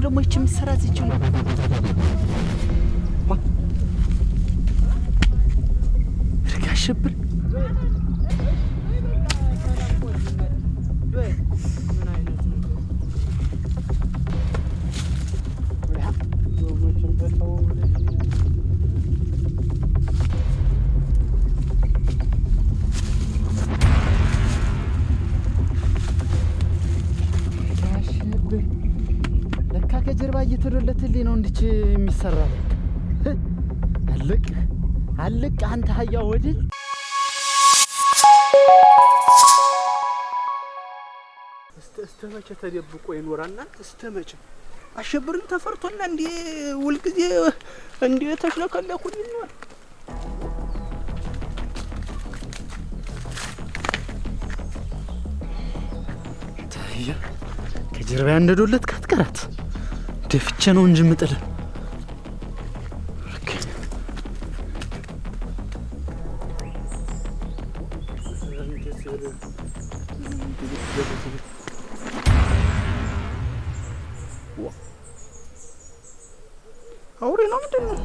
ደግሞ ይች የሚሰራት ይችሉ ርጋ አሸብር ከጀርባ እየተዶለተልኝ ነው እንድች የሚሰራ አልቅ አንተ ሀያ ወድል እስተመቼ ተደብቆ ይኖራልና እስተመቼ አሸብርን ተፈርቶና እንዴ ሁልጊዜ እንዴ ተሽለከለኩኝ ይኖር ታያ ከጀርባ እንደዶለት ካትቀራት ደፍቼ ነው እንጂ ምጥል አውሬ ነው ምንድን ነው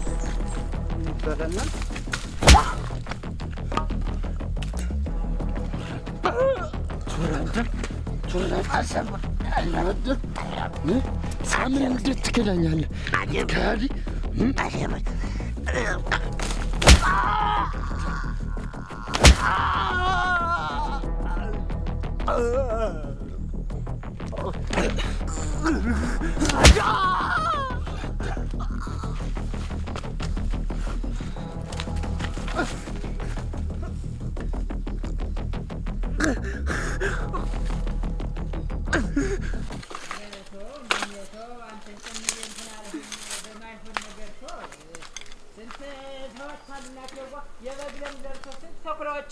ይባላልና አሰማ አላወድ ሳምን እንዴት ትከዳኛለህ? ካዲ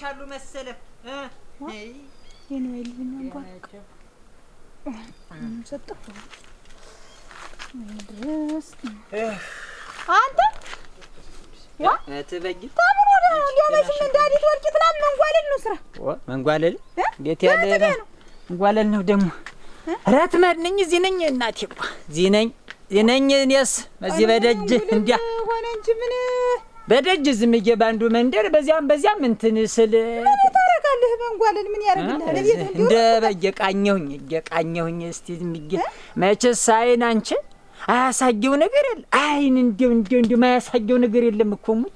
አሉ መሰለ የኔ ልጅ ሰጠው ድረስ አንተ ያ አትበጊ ታምሮ ነው ሊያመሽ እንዳዲት ወርቂት ላም መንጓለል ነው ስራ መንጓለል እንዴት ያለ መንጓለል ነው ደግሞ ራት ማድነኝ እዚህ ነኝ እናቴ እዚህ ነኝ እኔስ እዚህ በደጅ እንዲያ ሆነ እንጂ ምን በደጅ ዝም ይገባንዱ መንደር በዚያም እንትን ስል ታረጋለህ መንጓለል ምን ያረጋለህ ለቤት እንደ በየቃኘሁኝ እስቲ ዝም ይገ መቼስ አይን አንቺ አያሳየው ነገር የለ አይን እንዴው ማያሳየው ነገር የለም እኮ ሙጭ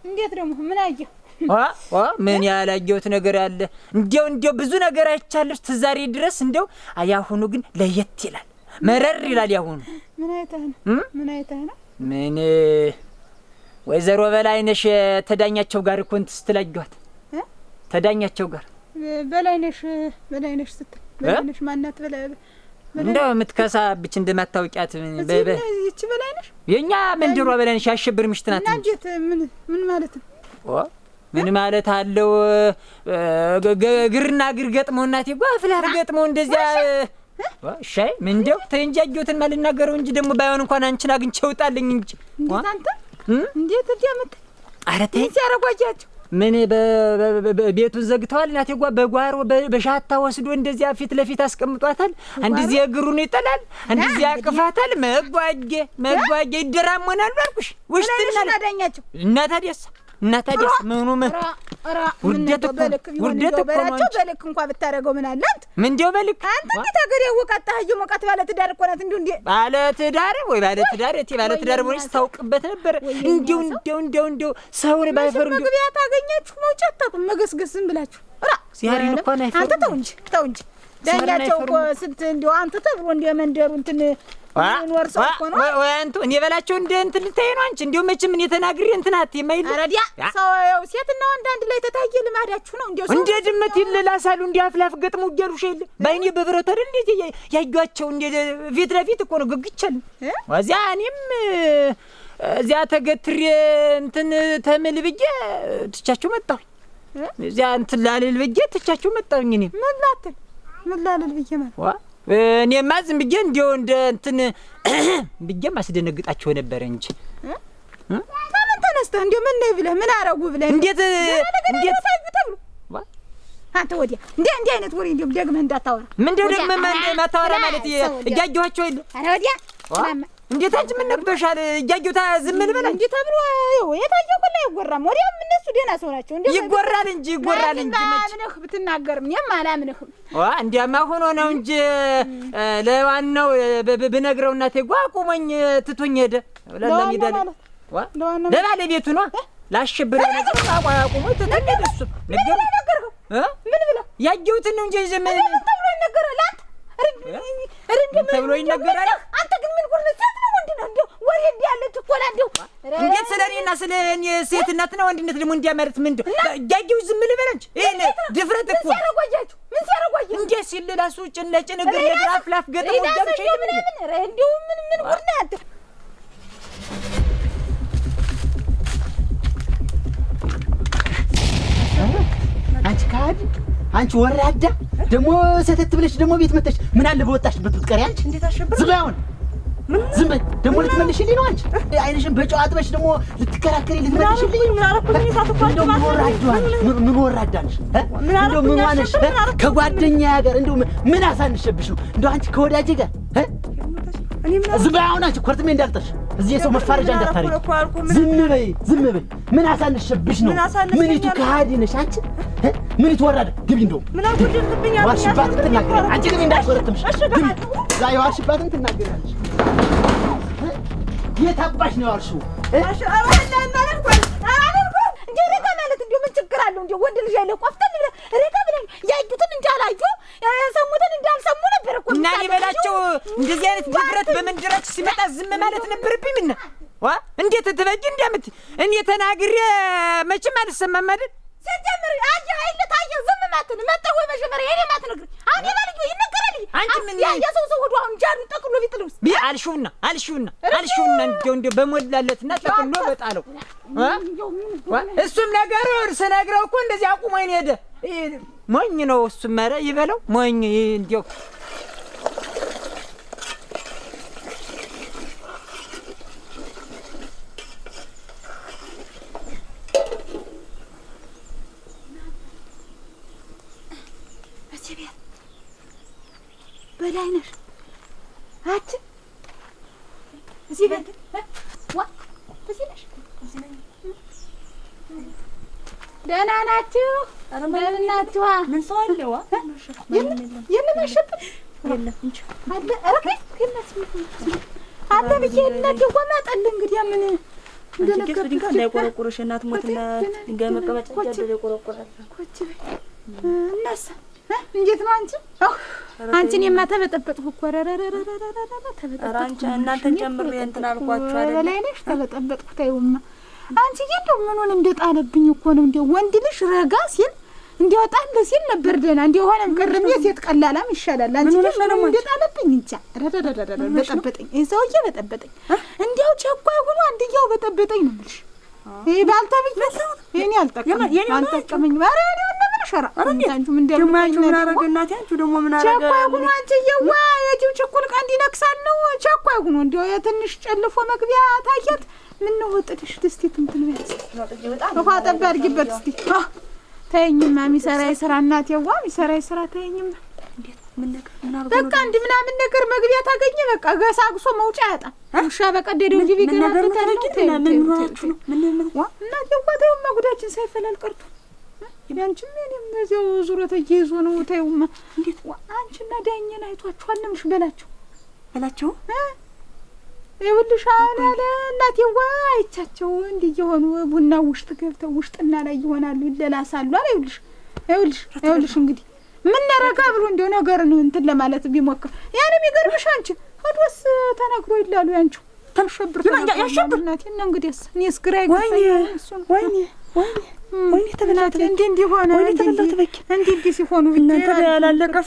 እንዴት ደግሞ ምን አየህ ምን ያላየሁት ነገር አለ እንዴው ብዙ ነገር አይቻለሽ ተዛሬ ድረስ እንዴው አያሁኑ ግን ለየት ይላል መረር ይላል ያሁኑ ምን አይተህ ነው ምን ወይዘሮ በላይነሽ ተዳኛቸው ጋር ኮንት ስትላጇት ተዳኛቸው ጋር በላይነሽ ስትል በላይነሽ ማናት እንደው የምትከሳብች እንደማታውቂያት ይቺ በላይነሽ የኛ መንደሯ በላይነሽ ያሸብር ምሽት ናት እንዴት ምን ማለት ነው ምን ማለት አለው ግርና ግር ገጥመው እናቴ ጓፍላፍ ገጥመው እንደዚያ ሻይ ምን እንደው ተንጃጆትን ማልናገረው እንጂ ደግሞ ባይሆን እንኳን አንቺን አግኝቼ ወጣልኝ እንጂ እንዴት አንተ እንዴት እንዲያመጣ አረተ ሲያረጋጃቸው ምን በቤቱን ዘግተዋል እናቴ በጓሮ በሻታ ወስዶ እንደዚያ ፊት ለፊት አስቀምጧታል አንዲዚ እግሩን ይጠላል አንዲዚ ያቅፋታል መጓጌ ይደራሞናል አልኩሽ ውሽጥና ታዳኛቸው እና ታዲያስ ምኑ ውርደት እኮ ናቸው በልክ እንኳን ብታረገው ምን አላት ምን እንደው በልክ አንተ እንዴት አገር ያወቃታ ሀዩ ሞቃት ባለ ትዳር እኮ ናት እንዴ ባለ ትዳር ወይስ ታውቅበት ነበር እንዴው ሰውን ባይፈሩ መግቢያ ታገኛችሁ መውጫት ታቁም መገስገስም ብላችሁ ሲያሪ እንኳን አይፈሩ አንተ ተው እንጂ ዳኛቸው እኮ ስንት እንደው አንተ ተብሎ እንደ መንደሩ እንትን ኖር ሰው እኮ ነው ወይ አንተ እኔ በላቸው እንደ እንትን ልታይ ነው አንቺ እንደው መቼም እኔ ተናግሬ እንትን አትይማይል አረዲያ ሰው ሴትና ወንድ አንድ ላይ ተታየ ልማዳችሁ ነው እንደው እንደ ድመት ይለላሳሉ እንደ አፍላፍ ገጥሞ እያሉሽ የለ ባይኔ በብረት አይደል እንዴ ያዩአቸው እንደ ፊት ለፊት እኮ ነው ግግቻል ወዚያ እኔም እዚያ ተገትሬ እንትን ተምል ብዬ ትቻቸው መጣሁ እዚያ እንትን ላልል ብዬ ትቻቸው መጣሁኝ እኔ ምን ላልል ብዬ ማለት እኔማ ዝም ብዬ እንደው እንደ እንትን ብዬ ማስደነግጣቸው ነበር እንጂ ታምን ተነስተህ እንደው ምን ነይ ብለህ ምን አረጉ ብለህ እንዴት ተብሎ አንተ ወዲያ እንዴ አይነት ወሬ እንደው ደግመህ እንዳታወራ ምንድነው ደግመህ ማታወራ ማለት እያየኋቸው የለ አረ ወዲያ እንዴት አንቺ ምን ነክቶሻል? እያየሁት ዝም ልበል እንጂ ተብሎ የታየው ሁሉ አይጎራም። ወዲያም እነሱ ደህና ሰው ናቸው። እንዴ ይጎራል እንጂ ምንህ ብትናገርም እኔም አላምንህም። እንዲያማ ሆኖ ነው እንጂ ለዋናው ብነግረው እናቴ ጓቁመኝ ትቶኝ ሄደ። ለሚደል ለባለቤቱ ነው ላሽብረው ነገር አቋቁሞ ትቶኝ ሄደ። እሱ ነገርኩ ምን ብለው ያየሁትን ነው እንጂ ዘመን ተብሎ ይነገራል። አንተ ተብሎ ይነገራል። አንተ ግን ምን ጉር ነው ምንድነው? እንደው ወሬ እንዲያለ ትኮላ እንደው እንዴት ስለኔና ስለኔ ሴትነት ነው ወንድነት ደግሞ እንዲያ ማለት ምንድነው? ያየው ዝም ልበል እንጂ ይሄን ድፍረት እኮ ምን ሲያረጋችሁ እንዴ ሲልላሱ ጭነጭን እግር ለግራፍ ላፍ ገጠው ገብቼ እንደው ምን ጉር ነው አንተ? አንቺ ካድ አንቺ ወራዳ ደግሞ ሰተት ብለሽ ደግሞ ቤት መጣሽ። ምን አለ በወጣሽበት ብትቀሪ አንቺ እንዴት አሸብር ዝም ባይሆን ዝም በይ። ደግሞ ልትመልሽልኝ ነው አንቺ አይንሽን በጨው አጥበሽ ደግሞ ልትከራከሪ ልትመልሽልኝ ምን አረኩኝ? ሳትኳል ምን ወራዳንሽ እንደው ምን ዋነሽ ከጓደኛ ጋር እንደው ምን አሳንሸብሽ ነው እንደው አንቺ ከወዳጄ ጋር ዝም በይ። አሁን አንቺ ኮርትሜ እንዳልጠሽ እዚህ የሰው መፋረጃ እንዳታረጊ። ዝም በይ ዝም በይ። ምን አሳንሸብሽ ነው? ምን ይቱ ከሃዲ ነሽ አንቺ ምን ይትወራደ ግቢ እንደው ምን አልኩድልብኝ አልኩኝ። ዋሽባትን ትናገራለሽ አንቺ ግን እንዳትወረትምሽ ግቢ ዛይ ዋሽባትን ትናገራለሽ። የታባሽ ነው ያልሽው? እንደው ረጋ ማለት እንደው ምን ችግር አለው? እንደው ወንድ ልጅ አይለ ቆፍተን ረጋ ብለን ያዩትን እንዳላዩ የሰሙትን እንዳልሰሙ ነበር እኮ እና ሊበላቸው። እንደዚህ አይነት ድፍረት በመንደራች ሲመጣ ዝም ማለት ነበርብኝ። ምን እንዴት ትበጂ እንደምት እኔ ተናግሬ መቼም አልሰማም አይደል? ሲጀምር አየ አይለ ታየ ዝም ማትን መጣው መጀመሪያ የኔ ማት ነገር አሁን የባልጆ ይነገራል። አንቺ ምን ያየሰው ሰው ወዱ አሁን ጃሩ ጠቅሎ ቢጥሉስ አልሹና እንደው በሞላለትና ጠቅሎ በጣለው እሱም ነገሩ ስነግረው እኮ እንደዚህ አቁሞኝ ሄደ። ሞኝ ነው እሱም ኧረ ይበለው ሞኝ እንደው በላይነሽ አት እዚህ ቤት እዚህ ነሽ? ደህና ናችሁ? እንደምን ናችሁ? ምን ሰው አለዋ? የለም አሸብር የለም እንጂ አለ አረከ አለ ብዬ እንደው ማጣል እንግዲህ ምን እንደነገርኩሽ ድንጋ እንዳይቆረቁርሽ እናት ሞትና ድንጋይ መቀመጫ ያደረ ይቆረቁራል። ኮች እናሳ እንዴት ነው አንቺ? አንቺን የማተበጠበጥኩ እኮ ኧረ አንቺ እናንተን ጨምሬ እንትን አልኳችሁ አይደል? በላይነሽ ተበጠበጥኩ። ታዩማ አንቺ እንደው ምኑን እንደጣለብኝ እኮ ነው። እንደው ወንድ ልጅ ረጋ ሲል እንደው ጣል ሲል ነበር ደህና እንደው ሆነም ቀረም የሴት ቀላላም ይሻላል። አንቺ ምኑን እንደጣለብኝ እንጃ በጠበጠኝ። እዛውዬ በጠበጠኝ። እንደው ቸኳይ ሆኖ አንድያው በጠበጠኝ ነው የምልሽ። ይሄ ባልተብኝ ነው የኔ አልጠቀመኝ ማረ እኔ ሸራ አንቺ ምን ደማችሁ ምን አረገ እናቴ? አንቺ ደግሞ ምን አረገ? ቸኳይ ሆኖ አንቺ የዋ የጂው ችኩል ቀንዲ ነክሳል ነው ቸኳይ ሆኖ እንደው የትንሽ ጨልፎ መግቢያ ታያት። ምን ነው ወጥሽ ደስቲት እንትን ቢያስ ውሃ ጠብ አድርጊበት እስቲ። ተይኝማ ሚሰራ የስራ እናቴ ዋ ሚሰራ የስራ ተይኝማ። እንዴት ምን ነገር ምን አረገ? በቃ እንድ ምናምን ነገር መግቢያ ታገኘ በቃ ገሳግሶ መውጫ ያጣ ውሻ በቀደደው እንጂ ቢገራበት ምን ሆናችሁ ነው? ምን ዋ እናቴ ዋ ተይውማ ጉዳችን ሳይፈላል ቀርቶ ያንቺም እኔም እዚያው ዙረተ ይዞ ነው። ተይውማ እንዴት አንቺና ዳኘን አይቷችኋል? ምንሽ በላቸው ይኸውልሽ አሁን ያለ እናቴዋ አይቻቸው እንዲህ እየሆኑ ቡና ውስጥ ገብተው ውስጥና ላይ ይሆናሉ ይለላሳሉ አለ። ይኸውልሽ እንግዲህ ምን ነረጋ ብሎ እንደው ነገር ነው እንትን ለማለት ቢሞክር ያንም ይገርምሽ አንቺ ሆድስ ተናግሮ ይላሉ ያንቺ ተንሸብር ያሸብር እናቴ እና እንግዲህስ እኔስ ግራ ይገባኝ እሱ ወይኔ ተበላተ እንዲህ ሆነ እንዲህ ሲሆኑ እናንተ ያላለቀ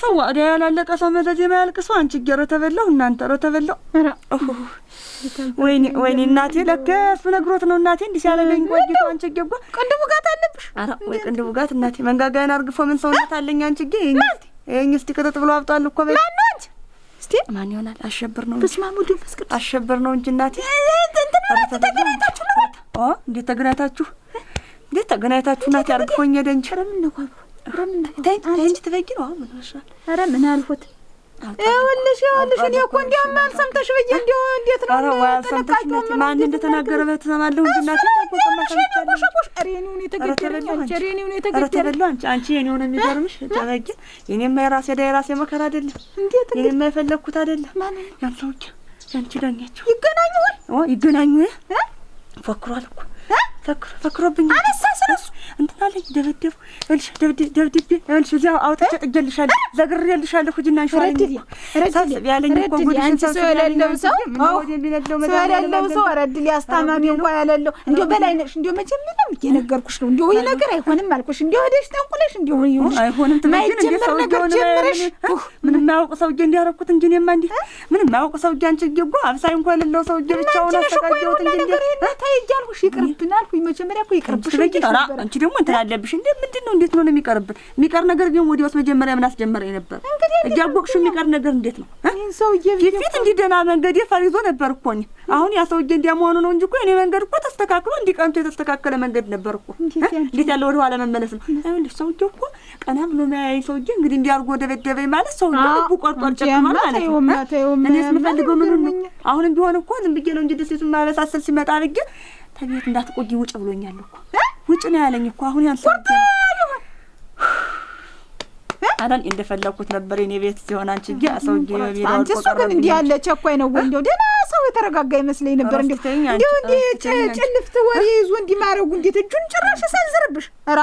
ሰው መዘዝ የማያልቅሰው አንቺ ገረ ተበላው እናንተ ተበላው። ወይኔ እናቴ ለካ እሱ ነግሮት ነው እናቴ እንዲህ ሲያለኝ ቆይቶ አንቺ ገባ ቅንድቡ ጋት አለብሽ። ኧረ ወይ ቅንድቡ ጋት እናቴ መንጋጋዬን አርግፎ ምን ሰውነት አለኝ አንቺ ገ ይሄኝ እስቲ ቅጥጥ ብሎ አብጧል እኮ በይ ማን ነው አንቺ? እስቲ ማን ይሆናል? አሸብር ነው በስማሙ ድንፈስ ቅዱስ አሸብር ነው እንጂ እናቴ ተገናኝታችሁ ነው እንዴት ተገናኝታችሁ? እንዴት ተገናኝታችሁ እናቴ አርግፎኝ ሄደ እንጂ ኧረ ምን ነው ተይ እንጂ ትበጊ ነው ምን ወሻል? ኧረ ምን አልፎት ይኸውልሽ እኔ እኮ እንዲያውም አልሰምተሽ ብዬሽ እንዲያው እንዴት ነው? ኧረ ወይ አልሰምተሽ እናቴ ማን እንደተናገረ በተሰማለሁ እንጂ እናቴ አንቺ የኔውን የሚገርምሽ ተበጊ የኔማ የራሴ መከራ አይደለም እንዴት የኔማ የፈለግኩት አይደለም ያን ሰውዬ ያንቺ ዳኛቸው ይገናኙ ፈክሯል እኮ ፈክሮብኝ አነሳስረሱ እንትን አለኝ ደብድቤ እልሽ እዚያው አውጥቼ ጥጌልሻለሁ ዘግሬልሻለሁ ሂጂና አንሽዋለኝ ረድል ያለኝ እኮ ጉድሽን ሰው ያለለው ሰው ረድል ያስታማሚ እንኳን ያለለው እንዲያው በላይነሽ እንዲያው መጀመሪያም እየነገርኩሽ ነው እንዲያው ይሄ ነገር አይሆንም አልኩሽ እንዲያው ወደሽ ተንቁለሽ እንዲያው ይሁንሽ አይሆንም ትመጪን እንዴ ሰው ጀምረሽ ምንም ማያውቅ ሰውዬ እንዲያረኩት እንጂ እኔማ እንዴ ምንም ማያውቅ ሰውዬ አንቺ እኮ አብሳይ እንኳን የሌለው ሰውዬ ብቻውን አሰቃየሁት እንጂ እንዴ ታይጃልኩሽ ይቅርብናል ሁይ መጀመሪያ እኮ ይቅርብሽ ነበር አንቺ ደግሞ እንትን አለብሽ እንዴ ምንድነው እንዴት ነው የሚቀርብን የሚቀር ነገር ግን ወዲያውስ መጀመሪያ ምን አስጀመረኝ ነበር እያወቅሽ የሚቀር ነገር እንዴት ነው ይሄን ሰውዬ ፊት እንዲደና መንገድ ፈሪዞ ነበር እኮ አሁን ያ ሰውዬ እንዲያመሆኑ ነው እንጂ እኮ እኔ መንገድ እኮ ተስተካክሎ እንዲቀንቱ የተስተካከለ መንገድ ነበር እኮ እንዴት ያለው ወደ ኋላ መመለስ ነው አይደል ሰውዬው እኮ ቀና ብሎ ማያይ ሰውዬ እንግዲህ እንዲያርጎ ደበደበኝ ማለት ሰውዬው ልቡ ቆርጧል ጨክማ ማለት ነው እኔስ የምፈልገው ምን ነው አሁንም ቢሆን እኮ ዝም ብዬ ነው እንጂ ደስ ይስማ ማበሳሰል ሲመጣ አድርጌ ተቤት እንዳትቆይ ውጭ ብሎኛል እኮ ውጭ ነው ያለኝ እኮ አሁን ያን ሰውዬ አዳን እንደፈለኩት ነበር እኔ ቤት ሲሆን አንቺ ጊዜ ሰውዬ ቢራው አንቺ እሱ ግን እንዲህ ያለ ቸኳይ ነው ወይ እንደው ደና ሰው የተረጋጋ ይመስለኝ ነበር እንደው ጭልፍት ወሬ ይዞ እንዲማረጉ እንዴት እጁን ጭራሽ ሰንዝርብሽ ራ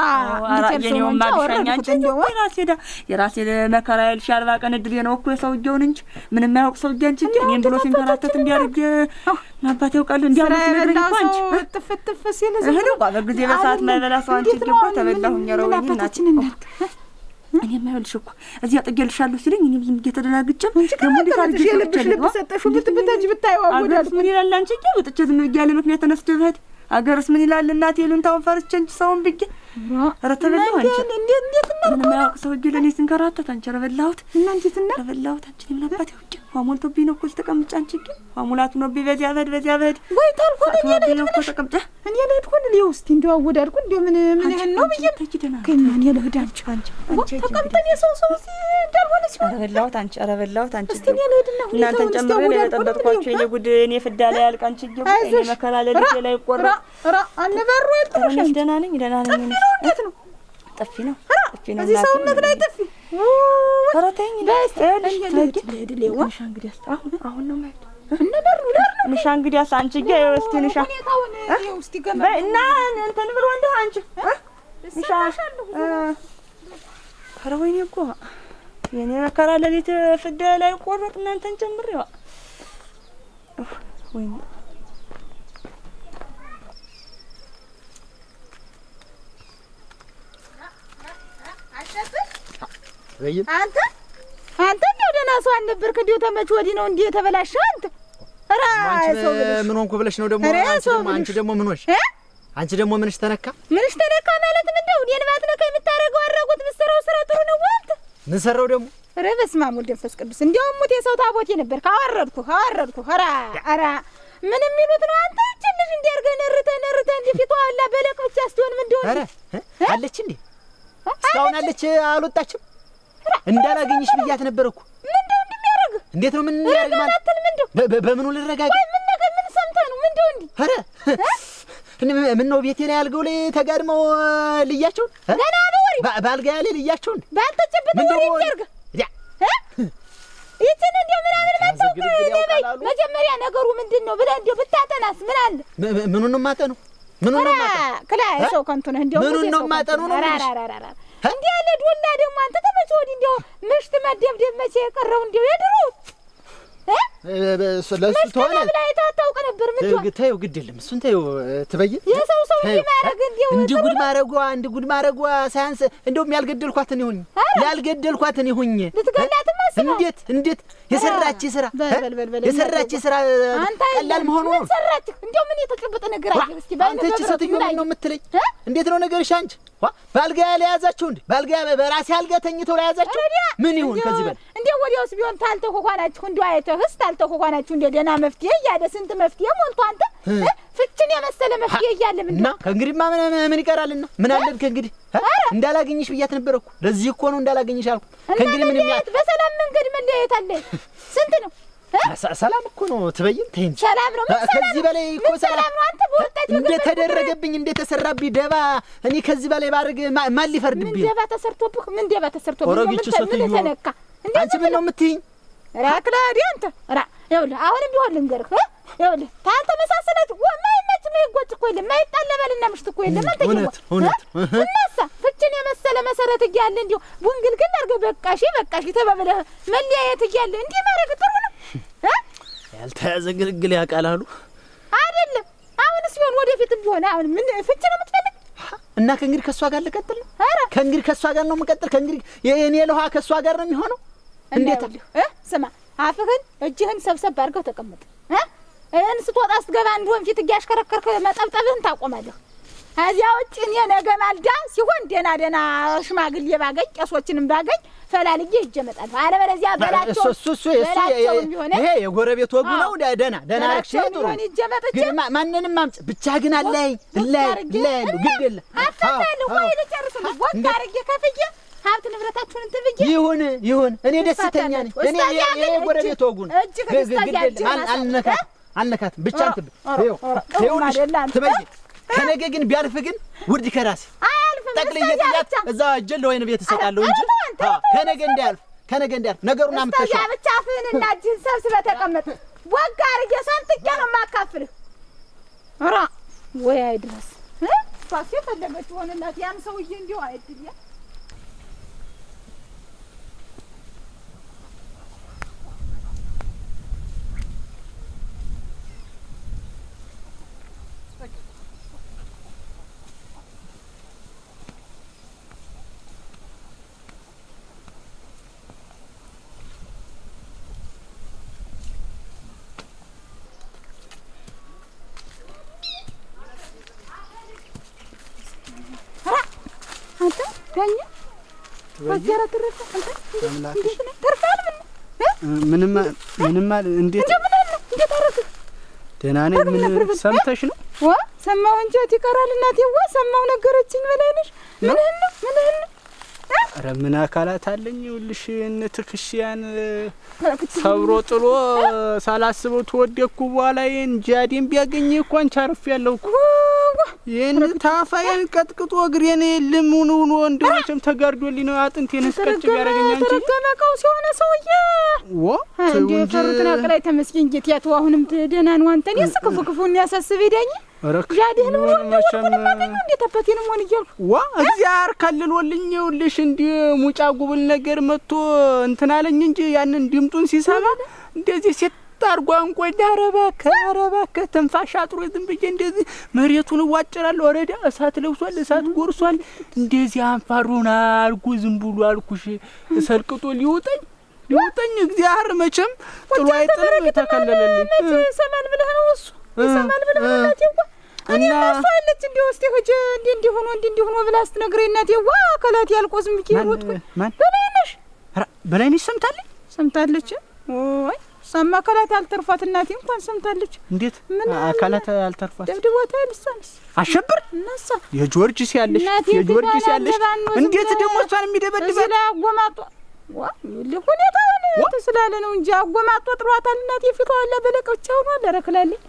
የኔው ማብሻኛ እንደው የራሴ መከራ ያልሻል ባቀን እድል ነው እኮ ሰውዬውን እንጂ ምንም ያውቅ ሰውዬ አንቺ እኔን ብሎ ሲንከራተት እንዲያርግ ማባቴው ቃል እንዲያርግ ሲነግረኝ እኮ አንቺ ጥፍጥፍ ሲል እህሉ በጊዜ በሰዓት ማይበላ ሰው አንቺ እኮ ተበላሁኝ ረውኝ እናታችን እኔ ማይልሽ እኮ እዚያ ጥጌልሻለሁ ሲለኝ እኔ ዝም እየተደናግጨም ደግሞ እንዴት የልብሽ ልብ ሰጠሽው ብትብታጅ ብታየው አጎዳት ምን ይላል አንቺ ወጥቼ ዝም ብያለ ምክንያት ተነስተበት አገርስ ምን ይላል እናቴ ይሉንታውን ፈርቼ እንጂ ሰውን ብዬ ኧረ ተበላሁ አንቺ እንዴት ነው ሰው ጀለኔ ሲንከራተት አንቺ ረበላሁት እና እንዴት ነው ረበላሁት አንቺ ምን አባቴ ውጭ ሞልቶብኝ ነው እኮ ተቀምጬ አንቺ ግን ሙላቱ ነው በዚያ በድ ወይ ታልኩኝ እኔ ነው እኮ ተቀምጬ እኔ ለድኩን ሊውስቲ እንደው አወዳድኩ እንደው ምን ይሄን ነው ብዬ ግን እኔ ለህድ አንቺ ተቀምጠን የሰው እንዳልሆነ ሲሆን ረበላሁት አንቺ እስቲ እኔ ለህድና እናንተን ጨምሬ ነው የጠበጥኳችሁ እኔ ጉድ እኔ ፍዳ ላይ ያልቅ አንቺ ግን እኔ መከራ ለልጄ ላይ ቆራ አንበሩ ያልኩሽ ደህና ነኝ እንዴት ነው ጥፊ ነው እዚህ ሰውነት ላይ ጥፊ ፈራተኝ በስ ለድሌዋ እንግዲህ አሁን ነው ማለት ንሻ እንግዲህ አንቺ ጋር እስቲ ንሻ እስቲ ገማ እና እንትን ብሎ እንደው አንቺ ንሻ ፈራወኝ እኮ የኔ መከራ ለሊት ፍዳ ላይ ቆረጥ እናንተን ጨምሬዋ ወይ አንተ እንደው ደህና ሰው አልነበርክ እንደው ተመች ወዲህ ነው እንዴ የተበላሸው አንተ ኧረ ሰው ምን ሆንኩ ብለሽ ነው ደግሞ አንቺ ደግሞ ምን ሆንሽ አንቺ ደግሞ ምንሽ ተነካ ማለት ምንድነው እኔን ማትነካ የምታረገው አራቁት ምሰራው ስራ ጥሩ ነው አንተ ምን ሰራው ደግሞ ኧረ በስመ አብ ወልድ መንፈስ ቅዱስ እንደውም ሙት የሰው ታቦቴ ነበር ካወረድኩ ኧረ ምን የሚሉት ነው አንተ ትንሽ እንዲያርገን ነርተ እንዲፊቷ አላ በለቅ ብቻ አስተውን ምን እንደሆነ ኧረ አለች እንዴ እስካሁን አለች አልወጣችም እንዳላገኝሽ ብያት ነበር እኮ ምንድነው እንደሚያረግ እንዴት ነው ምን ያረግ ማለት በምኑ ልረጋጋ ምን ነገር ምን ሰምተህ ነው ምንድነው እንዴ ኧረ ምን ነው ቤቴ ላይ አልገው ላይ ተጋድመው ልያቸው ገና በወሬ ባልጋ ያለ ልያቸው ባልተጨበጠ ወሬ ያርግ ይችን እንደው ምናምን ማጥተው መጀመሪያ ነገሩ ምንድነው ብለህ እንደው ብታጠናስ ምን አለ ምኑን ነው ማጠነው ምኑን ነው ማጠነው ክላ ሰው ከንቱ ነህ እንደው ምኑን ነው ማጠነው ነው እንዴ ያለ ዶላ ደግሞ አንተ ተመቼ ወዲህ እንደው ምሽት መደብደብ መቼ የቀረው እንደው የድሮ ለሱ ተሆነ ላይ ታውቅ ነበር ምን ተይው ግድ የለም እሱን ተይው ትበይ የሰው ይማረግ እንደው እንዲ ጉድ ማረጓ ሳያንስ እንደውም ያልገደልኳትን ይሁኝ ልትገላትም አስበው እንዴት የሰራች ስራ ቀላል መሆኑ ነው ሰራች እንደው ምን የተጨበጠ ነገር አለ እስኪ አንተች ስትዩ ነው የምትለኝ እንዴት ነው ነገርሽ አንቺ ባልጋ ላይ ያዛችሁ እንዴ ባልጋ በራሴ አልጋ ተኝተው ላይ ያዛችሁ ምን ይሁን ከዚህ በል እንደው ወዲያውስ ቢሆን ታልተኮኳናችሁ እንደው አይተህስ ታልተኮኳናችሁ እንደ ደና መፍትሄ ያለ ስንት መፍትሄ ሞልቶ አንተ ፍችን የመሰለ መፍትሄ እያለ ምንድነው ከእንግዲህ ምን ይቀራልና ምን አለን ከእንግዲህ እንዳላገኝሽ ብያት ነበር እኮ ለዚህ እኮ ነው እንዳላገኝሽ አልኩ ከእንግዲህ ምንም በሰላም መንገድ መለያየት አለ ስንት ነው ሰላም እኮ ነው ትበይን ተይኝ ሰላም ነው ከዚህ በላይ እኮ ሰላም ነው አንተ በወጣት እንደተደረገብኝ እንደተሰራብኝ ደባ እኔ ከዚህ በላይ ባርግ ማን ሊፈርድብኝ ምን ደባ ተሰርቶብህ ምን ደባ ተሰርቶብህ ምን ተነካ አንቺ ምን ነው የምትይኝ ራክላዲ አንተ ይኸውልህ አሁንም ቢሆን ልንገርህ ይኸውልህ ታንተ መሳሰላችሁ ወማይመች ነው ይጎጭ እኮ የለም ማይጣለበልና ምሽት እኮ የለም አንተ እውነት እነሳ ፍችን የመሰለ መሰረት እያለ እንዲሁ ቡንግልግል አድርገህ በቃሽ ተባብለህ መለያየት እያለ እንዲህ ማድረግ ጥሩ ነው ያልተያዘ ግልግል ያቃላሉ አይደለም አሁንስ ቢሆን ወደፊትም ቢሆን አሁን ምን ፍች ነው የምትፈልግ እና ከእንግዲህ ከሷ ጋር ልቀጥል ነው ከእንግዲህ ከሷ ጋር ነው የምቀጥል ከእንግዲህ የኔ ለውሃ ከሷ ጋር ነው የሚሆነው እንዴት ስማ አፍህን እጅህን ሰብሰብ አድርገው ተቀመጥ ስትወጣ ስትገባ እንደሆን ፊት እያሽከረከርክ መጠብጠብህን ታቆማለህ ከዚያ ውጭ እኔ ነገ ማልዳ ሲሆን ደህና ሽማግሌ ባገኝ ቄሶችንም ባገኝ ፈላልጌ ይዤ እመጣለሁ አለበለዚያ በላቸው ይሄ የጎረቤት ወጉ ነው ደህና ረክሽ ጥሩ ግን ማንንም ማምጭ ብቻ ግን አለኝ ግድ የለ አፈታለሁ ወይ ልጨርስልህ ወግ አድርጌ ከፍዬ ሀብት ንብረታችሁን ትብዬ ይሁን እኔ ደስተኛ ነኝ እኔ የጎረቤት ወጉ ነው አልነካት ብቻ እንትን ይኸውልሽ ትበይ ከነገ ግን ቢያልፍ ግን ውርድ ከራሴ ጠቅልዬ ጥያት እዛ እጀል ወይን ቤት እሰጣለሁ እንጂ ከነገ እንዳያልፍ ነገሩን አምጥተሽ ብቻ አፍህንና እጅህን ሰብስበህ ተቀመጥ ወግ አድርጌ ሰንጥቄ ነው የማካፍልህ ኧረ ወይ አይድረስ እሷስ የፈለገች ሆነላት ያን ሰውዬ እንዲሁ አይድል ዳኛ ወጀራ ተረፈ አንተ ተርፋል ምንም እንዴት አረክ ደህና ነኝ ምን ሰምተሽ ነው ሰማው እንጂ ይቀራል እናቴ ሰማው ነገረችኝ በላይነሽ ምን ኧረ ምን አካላት አለኝ ይኸውልሽ እንትክሽያን ሰብሮ ጥሎ ሳላስበው ተወደኩ በኋላ እንጃዴን ቢያገኝ እኮ አንቺ አርፌያለሁ እኮ ይሄን ታፋዬን ቀጥቅጦ እግሬን ልሙኑ እንደውም ተጋርዶልኝ ነው አጥንቴን እስቀጭ ቢያረጋኝ አንቺ ተነቀው ሲሆነ ሰውዬ እንዴ ፈርተና ቀላይ ተመስገን ጌታቱ አሁንም ደህና ነው አንተን ያስከፉክፉን ያሳስብ ይዳኝ ጃዲህን መቼም እንዴ ተፈቴንም ሆነ ይያል እግዚአብሔር ከልሎልኝ ይኸውልሽ እንዲ ሙጫ ጉብል ነገር መጥቶ እንትን አለኝ እንጂ ያንን ድምጡን ሲሰማ እንደዚህ ሲታርጓ እንቆይ ዳረባከ ተንፋሽ አጥሮ ዝም ብዬ እንደዚህ መሬቱን ዋጨራለሁ ወረዳ እሳት ለብሷል እሳት ጎርሷል እንደዚህ አንፋሩና አልኩ ዝም ብሎ አልኩሽ ሰልቅጦ ሊውጠኝ እግዚአብሔር መቼም ጥሎ አይጥልም ተከለለልኝ ሰማን ብለህ ነው እሱ ሰማን ብለህ ነው እናቴዋ እኔ ማሳለች እንዲው እስቲ ሆጀ እንዲሆኑ ብላ ስትነግረኝ እናቴዋ ከላት ያልቆዝም ይወጥ በላይነሽ ሰምታለች ወይ ሰማ ከላት አልተርፋት እናቴ እንኳን ሰምታለች እንዴት አካላት አልተርፋት ደብድቦታል እሷንስ አሸብር እናሳ የጆርጂስ ያለሽ እንዴት ደግሞ እሷን የሚደበድባት እዚህ ላይ አጎማጧ ለሁኔታውን ተስላለ ነው እንጂ አጎማጧ ጥሯታል እናቴ ፊቷ አለ በለቀቻው ነው አደረክላለኝ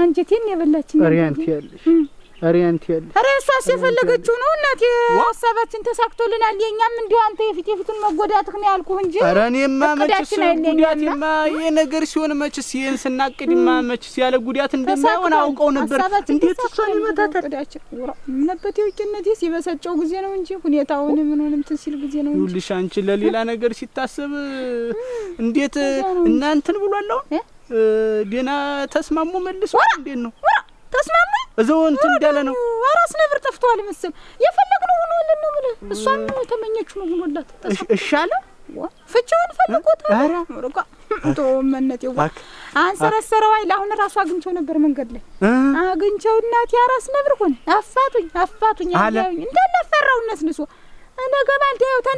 አንጀቴን የበላችኝ አሪያንት ያለ እሷስ የፈለገችው ነው እናቴ ሐሳባችን ተሳክቶልናል የኛም እንዲው አንተ የፊቱን መጎዳትህ ነው ያልኩህ እንጂ ኧረ እኔማ መችስ ጉዳትማ የነገር ሲሆን መችስ ይሄን ስናቅድማ መችስ ያለ ጉዳት እንደማይሆን አውቀው ነበር እንዴት እሷን ይመታታል ምንበት የውጭነቴ ሲበሰጨው ጊዜ ነው እንጂ ሁኔታውን ምንንም ትሲል ጊዜ ነው ይኸውልሽ አንቺ ለሌላ ነገር ሲታሰብ እንዴት እናንተን ብሏል ደና ተስማሙ መልሶ እንዴት ነው ተስማሙ እዛው እንትን እንዳለ ነው አራስ ነብር ጠፍቷል መሰል የፈለግነው ሆኖልን ነው ብለ እሷን ተመኘችው ነው ሆኖላት እሻለ ፍቺውን ፈልጎታል ኧረ ተወመነቴው አንሰረሰረው አይል አሁን ራሱ አግኝቸው ነበር መንገድ ላይ አግኝቸው እናቴ አራስ ነብር ሆነ አፋቱኝ አያዩኝ እንደነፈራው እነስንሶ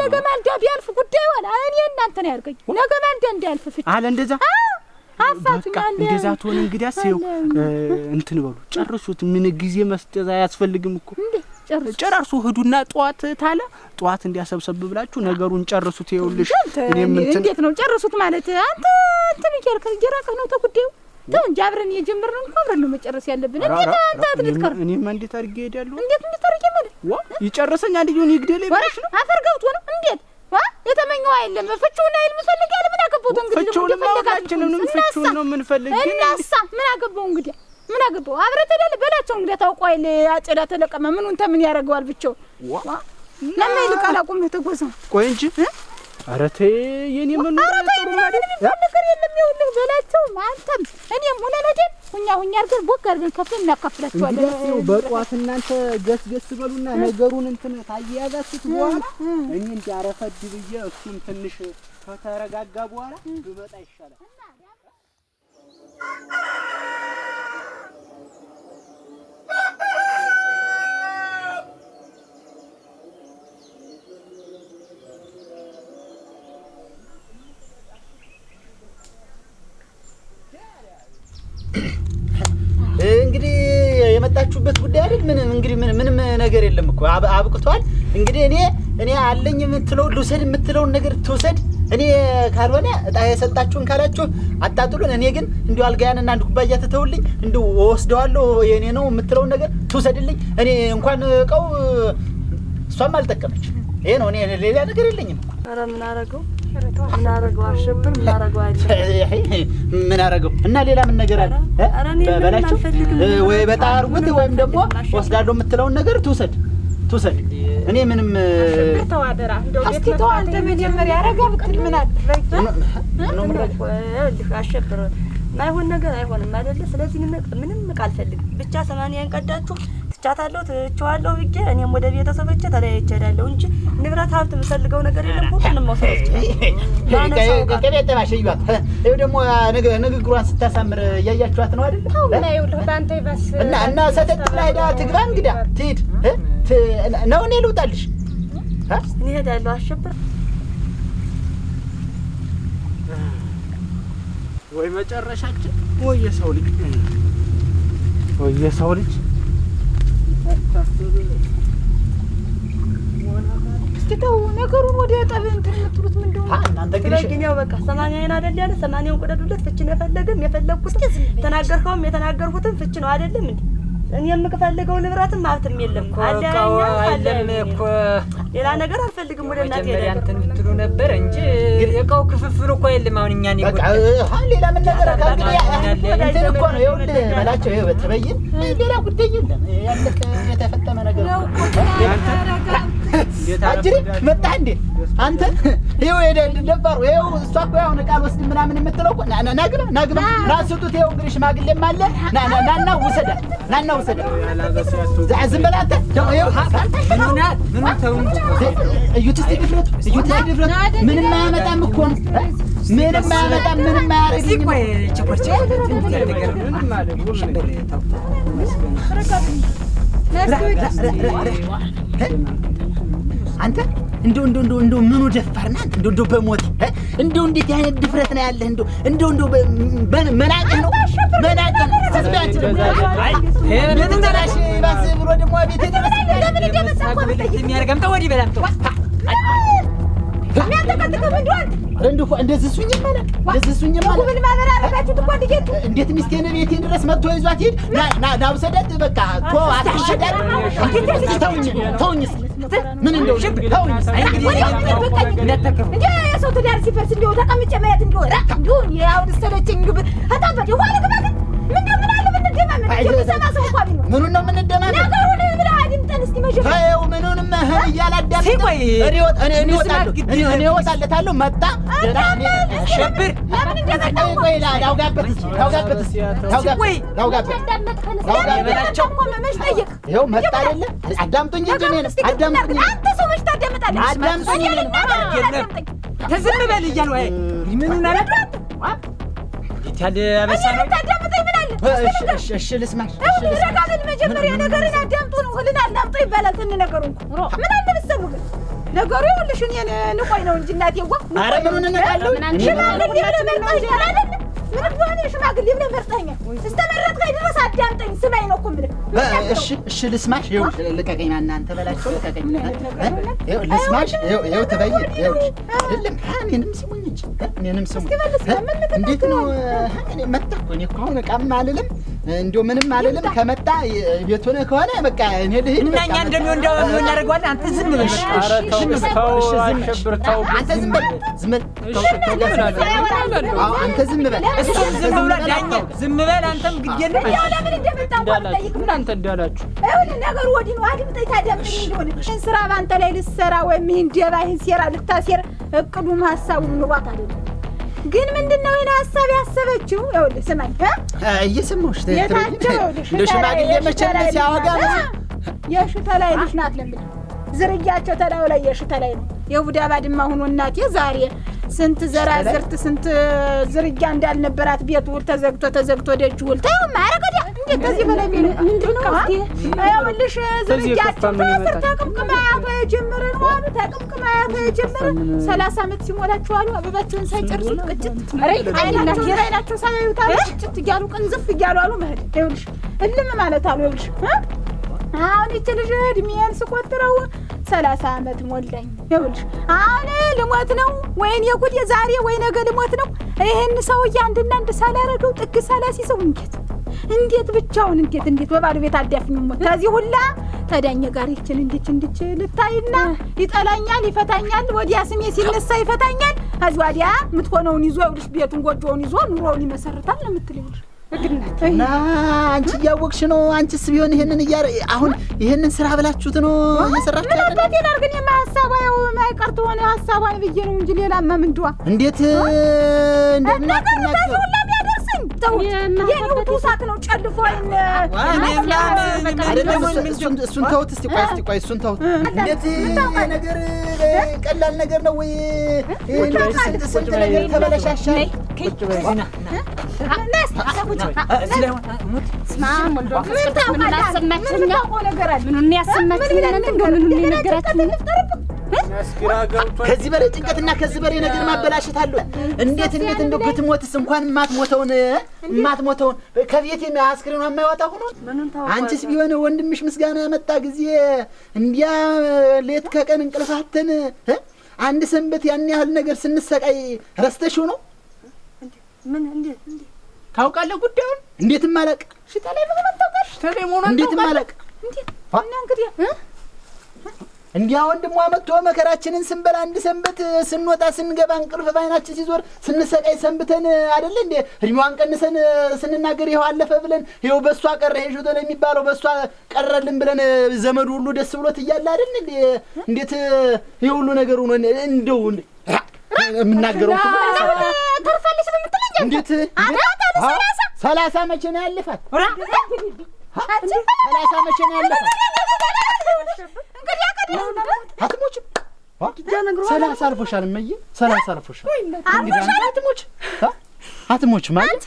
ነገ ማልዳ ቢያልፍ ጉዳዩ አለ እኔ እናንተ ነው ያርገኝ ነገ ማልዳ እንዲያልፍ ፍቺ አለ እንደዛ አፋቱኛል እንደዛ ትሆን እንግዲያስ ይኸው እንትን በሉ ጨርሱት ምን ጊዜ መስጠት አያስፈልግም እኮ ጨራርሱ ሂዱና ጠዋት ታለ ጠዋት እንዲያሰብሰብ ብላችሁ ነገሩን ጨርሱት። ይኸውልሽ እኔም እንዴት ነው ጨርሱት ማለት አንተ እንትን እየራቀህ ነው ተጉዴው ተው እንጂ አብረን የጀመርነው እንኳን አብረን ነው መጨረስ ያለብን። እንዴት አንተ አትልትከር እኔማ እንዴት አድርጌ እሄዳለሁ? እንዴት አድርጌ ማለት ይጨርሰኝ አንድየውን ይግደለኝ ብለሽ ነው? አፈር ገብቶ ነው እንዴት የተመኘው አይደለም ፍቹን አይል ምፈልግ ያለ ምን አገባው? እንግዲህ ፍቹን ማውቃችንንም ፍቹን ነው የምንፈልግ። እናሳ ምን አገባው? እንግዲህ ምን አገባው? አብረህ ተደለ በላቸው እንግዲህ ታውቀው አይል አጨዳ ተለቀመ ምኑን ተምን ያደርገዋል ብቻው ለምን ይልቃል? አቁም ተጎዘው ቆይ እንጂ ኧረ ተይ የኔ ምን ነው ጥሩ ማለት ነገር የለም። ይኸውልህ በላቸው አንተም እኔም ሆነ ነገር ሁኛ አድርገን ቦክ አድርገን ከፍተን እናካፍላችኋለን። እንግዲህ በጧት እናንተ ገስገስ በሉና ነገሩን እንትን ታያያዛችሁት በኋላ እኔ እንዳረፈድ ብዬ እሱም ትንሽ ከተረጋጋ በኋላ ብመጣ ይሻላል። እንግዲህ የመጣችሁበት ጉዳይ አይደል? ምንም ነገር የለም እኮ አብቅቷል። እንግዲህ እኔ አለኝ የምትለው ልውሰድ የምትለውን ነገር ትውሰድ። እኔ ካልሆነ እጣ የሰጣችሁን ካላችሁ አጣጥሉን። እኔ ግን እንዲሁ አልጋያንና አንድ ኩባያ ትተውልኝ እንዲሁ ወስደዋለሁ። የኔ ነው የምትለውን ነገር ትውሰድልኝ። እኔ እንኳን እቃው እሷም አልጠቀመች። ይሄ ነው። እኔ ሌላ ነገር የለኝም። ኧረ ምን አረገው አሸብር ምን አረገው አይደል? ምን አረገው እና ሌላ ምን ነገር አለ? በላችሁ ወይ በጣ አርጉት ወይም ደግሞ ወስዳለሁ የምትለውን ነገር ትውሰድ። እኔ ምንም ተዋደራ እንደው እስቲ ተው አንተ መጀመሪያ ያረጋ ብትል ምን አድርግ አሸብር ማይሆን ነገር አይሆንም አይደለ? ስለዚህ ምንም ቃል ፈልግ ብቻ 80 ቀዳችሁ ትቻታለሁ ትቻዋለሁ ብዬ እኔም ወደ ቤተሰቦቼ ተለያይቼ እሄዳለሁ እንጂ ንብረት ሀብት የምፈልገው ነገር የለም። ሁሉንም መውሰድ ይችላል። ከቤት ማሸይባት ይኸው ደግሞ ንግግሯን ስታሳምር እያያችኋት ነው አይደል? እና ይኸውልህ በአንተ ይባስ እና ሰተት ብላ ሄዳ ትግባ እንግዳ ትሂድ ነው። እኔ ልውጣልሽ እኔ እሄዳለሁ። አሸብር ወይ መጨረሻችን ወይ የሰው ልጅ እስቲ ተው ነገሩን ወደ ጠብ እንትን የምትሉት ምንድን ነው? እናንተ ግን ያው በቃ 80 አይደል ያለ 80ውን ቁጠዱለት። ፍቺ ነው የፈለግኩት ተናገርከውም የተናገርኩትም ፍቺ ነው አይደለም እንዴ? እኔ የምፈልገው ንብረትም ሀብትም የለም አይደለም እኮ ሌላ ነገር አልፈልግም። ወደ እናቴ ሄደ እንትን ብትሉ ነበር እንጂ የቃው ክፍፍሉ እኮ የለም። አሁን እኛን በቃ ሌላ ምን ነገር እንትን እኮ ነው። ይኸውልህ በላቸው ይኸው በተበይን ሌላ ጉዳይ የለም። ያለቀ የተፈጠመ ነገር ነው። አጅሪ መጣህ እንዴ አንተ? ይኸው ሄደህ ደባሩ ይኸው እሷ እኮ ያው ቃል ወስድ ምናምን የምትለው እኮ ናግባ ራስቱት ይኸው እንግዲህ ሽማግሌም አለ ናና ውሰዳት ዝም በል አንተ። ምን ተው እንጂ እዩት እስኪ ድፍረቱ ምንም አያመጣም እኮ ነው። ምንም አያመጣም። ምንም አያረግም። ቆይ ቸኮርቼ ነገር ምንም ማለት አንተ እንደው ምኑ ደፋርና እንደው በሞት እንደው እንዴት አይነት ድፍረት ነው ያለህ? እንደው መናቅ ነው። ተስቢያች ለተራሽ ባስ ብሎ ደግሞ ቤት ድረስ ለምን እንደመጣ እኮ የሚያርገም ተው ወዲህ በላም ተው እንደዚህ ሱኝ ማለት ምን ማበራ አረጋችሁት እኮ እንዴት እንዴት ሚስቴን ቤቴ ድረስ መጥቶ ይዟት ሄድ ና ውሰዳት። በቃ ቶ አትውሰዳት። ተውኝ ምን እንደው ተውኝ። እንዴ የሰው ትዳር ሲፈርስ እንደው ተቀምጬ ማየት እንደው እንደው ያው ሰለቸኝ። ግብ አጣበቅ ይሆነ ግባት ምን አለ ምን እንደማመጥ የሚሰማ ሰው እንኳን ቢኖር ምኑን ነው የምንደማመጥ? ነገሩን ብለህ አድምጠን እስኪ መጀመሪያ ታየው ምኑንም እያላዳም እኔ እወጣለታለሁ። መጣ ሸብር ለምን እንደመጣ ቆይ ላውጋበት ይኸው መጣ አይደለ? አዳምጡኝ እንጂ አዳምጡኝ። አንተ ሰው መች ታዳምጣለህ? አዳምጡኝ። ዝም በል እያሉ ምኑን አለ ያለ አበሳ ነው ታዳምጠኝ ምን አለ? እሺ ልስማሽ። ረጋበል መጀመሪያ ነገርን አዳምጡ ነው ሁሉን አዳምጡ ይባላል። ነገሩ ምን አለ መሰሉ ግን ነገሩ ይኸውልሽ እኔን ንቆይ ነው እንጂ እናቴዋ። ኧረ ምኑን እንቃለሁ? ሽማግሌ ለመጣ ይችላል አይደል? ምን ሆነ ሽማግሌ ብለህ መርጠኸኛል። እስተመረጥከኝ ድረስ አዳምጠኝ፣ ስማኝ ነው እኮ የምልህ። እሺ ልስማሽ። ይኸውልሽ ልቀቀኝ፣ እናንተ በላቸው ልቀቀኝ። ይኸው ልስማሽ። ይኸው ትበይ። ይኸውልሽ አይደለም እኔንም ስሙኝ እንጂ እኔንም ስሙኝ። እንዴት ነው እኔ መጣ እኮ እኔ እኮ አሁን ዕቃም አልልም እንደው ምንም አልልም። ከመጣ ቤት ሆነ ከሆነ በቃ እኔ ልሂድ እና እኛ እንደሚሆን እናደርገዋለን። አንተ ዝም በል። ኧረ ተው አሸብር ተው። አንተ ዝም በል ዝም በል። አንተ ዝም በል። እሱም ዝም ብሏል። ዳኛው ዝም በል። አንተም ግድ የለም። ያው ለምን እንደመጣ ምን አንተ እንዳላችሁ ይሁን ነገሩ ወዲህ ነው። አድምጠኝ ታዳምጠኝ እንደሆነ ይህን ስራ በአንተ ላይ ልትሰራ ወይም ይህን ደባ ይህን ሴራ ልታሴር እቅዱም ሀሳቡም ኑሯት አይደለም። ግን ምንድነው ይሄን ሀሳብ ያሰበችው? ይኸውልህ ስማኝ እየሰማሁሽ የታቸው እንደ ሽማግሌ መቼም ሲያወጋ የሽተላይ ልጅ ናት ለምን ዝርያቸው ተላዩ ላይ የሽተላይ ነው። የቡዳ ባድማ ሆኖ እናቴ ዛሬ ስንት ዘራዝርት ስንት ዝርያ እንዳልነበራት ቤት ውል ተዘግቶ ደጅ ውል ታው ማረገዳ እንዴት ከዚህ በላይ ምንድነው እስቲ አይወልሽ ዝርያቸው ተቅምቅማያቶ የጀመረ ነው አሉ። ተቅምቅማያቶ የጀመረ 30 ዓመት ሲሞላቸው አሉ አበባቸውን ሳይጨርሱት ቅጭት አይናቸው ሳይዩት አሉ ቅጭት እያሉ ቅንዝፍ እያሉ አሉ መሄድ ይኸውልሽ እልም ማለት አሉ ይኸውልሽ አሁን እቺ ልጅ እድሜን ስቆጥረው 30 ዓመት ሞላኝ። ይኸውልሽ አሁን ልሞት ነው ወይኔ ጉድ ዛሬ ወይ ነገ ልሞት ነው። ይሄን ሰውዬ አንድና አንድ ሳላረገው ጥግ ሳላሲሰው እንዴት ብቻውን እንዴት በባዶ ቤት አዳፍኝ ሞት ከዚህ ሁላ ተዳኘ ጋር ይችን እንድች ልታይና ይጠላኛል ይፈታኛል። ወዲያ ስሜ ሲነሳ ይፈታኛል። ከዚህ ወዲያ የምትሆነውን ይዞ ይኸውልሽ ቤቱን ጎጆውን ይዞ ኑሮውን ይመሰርታል ነው የምትልኝ። እና አንቺ እያወቅሽ ነው። አንቺስ ቢሆን ይሄንን አሁን ይሄንን ስራ ብላችሁት ነው እየሰራችሁ ያለው? ምን በቴን አርገን የማሐሳባው ማይቀርቱ ሆነ ሐሳባን ብዬ ነው እንጂ ሌላማ ምንድዋ እንዴት እንደምናቀናቸው ሁላ ቢያደርሰኝ ተው የኔው ቱሳት ነው ጨልፎኝ እሱን ተውት። እስቲ ቆይ እሱን ተውት። እንዴት ነገር ቀላል ነገር ነው ወይ? ስንት ነገር ተበለሻሻል። ከዚህ በላይ ጭንቀትና ከዚህ በላይ ነገር ማበላሸት አለው። እንዴት እንደው ብትሞትስ እንኳን ማትሞተውን ከቤት የሚያስክረው የማይወጣ ሆኖ አንቺስ ቢሆን ወንድምሽ ምስጋና ያመጣ ጊዜ እንዲያ ሌት ከቀን እንቅልፋተን አንድ ሰንበት ያን ያህል ነገር ስንሰቃይ ረስተሽው ነው? ምን እንዴት ታውቃለህ ጉዳዩን? እንዴትም አላውቅ። እሺ ተለይ ምን ታውቃሽ? ተለይ ሞና እንዴትም አላውቅ። እንዴት እና እንግዲህ እንዲያ ወንድሟ መጥቶ መከራችንን ስንበላ አንድ ሰንበት ስንወጣ ስንገባ እንቅልፍ ባይናችን ሲዞር ስንሰቃይ ሰንብተን አይደል እንዴ እድሜዋን ቀንሰን ስንናገር ይኸው አለፈ ብለን ይኸው በሷ ቀረ ይሄው ተለ የሚባለው በሷ ቀረልን ብለን ዘመዱ ሁሉ ደስ ብሎት እያለ አይደል እንዴ እንዴት ይሄ ሁሉ ነገር ሆኖ እንደው የምናገረው ተርፋለሽ ለምትለኝ እንዴት 30 መቼ ነው ያለፋት? 30 መቼ ነው ያለፋት? አትሞችም 30 አልፎሻል። እመዬ 30 አልፎሻል። እንግዲህ አትሞች ማለት